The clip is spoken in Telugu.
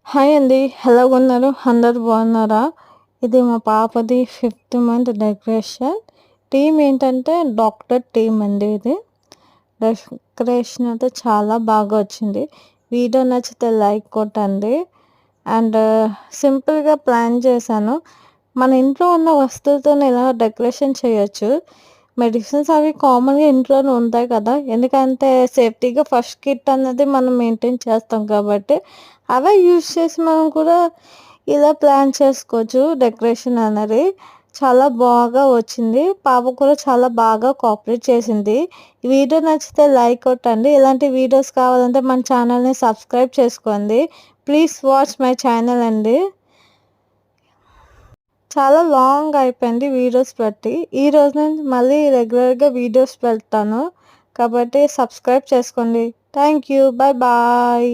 హాయ్ అండి. ఎలాగున్నారు? అందరూ బాగున్నారా? ఇది మా పాపది 5th మంత్ డెకరేషన్. థీమ్ ఏంటంటే డాక్టర్ థీమ్ అండి ఇది. డెకరేషన్ అయితే చాలా బాగా వచ్చింది. వీడియో నచ్చితే లైక్ కొట్టండి. అండ్ సింపుల్‌గా ప్లాన్ చేశాను. మన ఇంట్లో ఉన్న వస్తువులతోనే ఇలా డెకరేషన్ చేయొచ్చు. మెడిసిన్స్ అవి కామన్‌గా ఇంట్లోనే ఉంటాయి కదా! ఎందుకంటే సేఫ్టీగా ఫస్ట్ కిట్ అన్నది మనం మెయింటైన్ చేస్తాం కాబట్టి, అవే యూజ్ చేసి మనం కూడా ఇలా ప్లాన్ చేసుకోవచ్చు డెకరేషన్ అనేది. చాలా బాగా వచ్చింది. పాప కూడా చాలా బాగా కోఆపరేట్ చేసింది. ఈ వీడియో నచ్చితే లైక్ కొట్టండి. ఇలాంటి వీడియోస్ కావాలంటే మన ఛానల్‌ని సబ్స్క్రైబ్ చేసుకోండి. ప్లీజ్ వాచ్ మై ఛానల్ అండి. చాలా లాంగ్ అయిపోయింది వీడియోస్ పెట్టి. ఈ రోజు నుంచి మళ్ళీ రెగ్యులర్‌గా వీడియోస్ పెడతాను. కాబట్టి సబ్స్క్రైబ్ చేసుకోండి. Thank you. Bye bye.